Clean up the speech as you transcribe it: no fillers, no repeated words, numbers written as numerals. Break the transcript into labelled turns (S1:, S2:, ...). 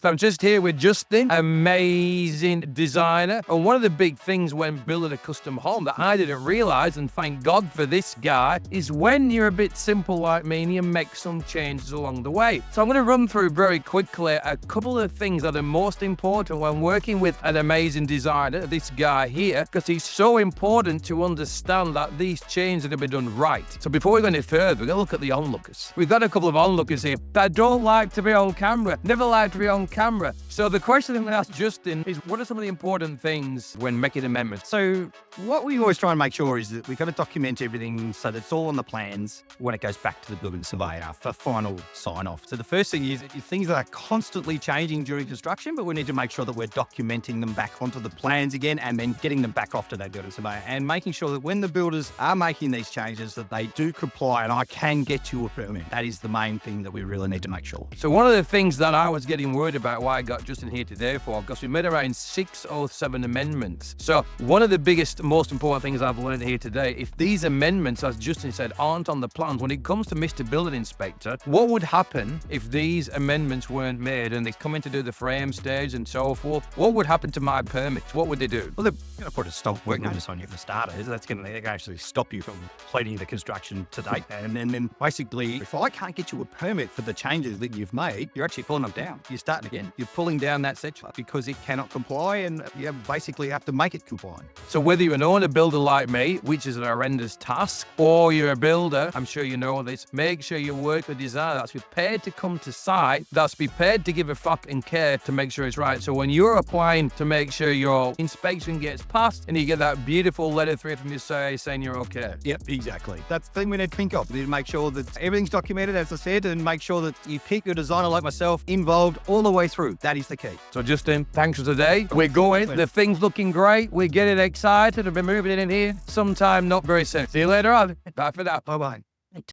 S1: So I'm just here with Justin, amazing designer. And one of the big things when building a custom home that I didn't realize, and thank God for this guy, is when you're a bit simple like me and you make some changes along the way. So I'm going to run through very quickly a couple of things that are most important when working with an amazing designer, this guy here, because it's so important to understand that these changes are going to be done right. So before we go any further, we're going to look at the onlookers. We've got a couple of onlookers here that don't like to be on camera, never like to be on camera. So the question I'm going to ask Justin is, what are some of the important things when making amendments?
S2: So what we always try and make sure is that we've got to document everything so that it's all on the plans when it goes back to the building surveyor for final sign-off. So the first thing is things that are constantly changing during construction, but we need to make sure that we're documenting them back onto the plans again and then getting them back off to that building surveyor and making sure that when the builders are making these changes that they do comply and I can get you a permit. That is the main thing that we really need to make sure.
S1: So one of the things that I was getting worried about why I got Justin here today for, because we made around 6 or 7 amendments. So one of the biggest, most important things I've learned here today, if these amendments, as Justin said, aren't on the plans, when it comes to Mr. Building Inspector, what would happen if these amendments weren't made and they come in to do the frame stage and so forth? What would happen to my permits? What would they do?
S2: Well, they're going to put a stop work notice on you for starters. That's going to actually stop you from completing the construction to date. And then basically, if I can't get you a permit for the changes that you've made, you're actually pulling them down. You're starting again. You're pulling down that section because it cannot comply and you basically have to make it compliant.
S1: So whether you're an owner builder like me, which is an horrendous task, or you're a builder, I'm sure you know this, make sure you work with a designer that's prepared to come to site, that's prepared to give a fuck and care to make sure it's right. So when you're applying to make sure your inspection gets passed and you get that beautiful letter through from your surveyor saying you're okay.
S2: Yep, exactly. That's the thing we need to think of. We need to make sure that everything's documented, as I said, and make sure that you keep your designer like myself involved all the way through. That is the key.
S1: So Justin, thanks for today. We're going. The thing's looking great. We're getting excited. We'll be moving in here sometime not very soon. See you later on. Bye for now.
S2: Bye-bye.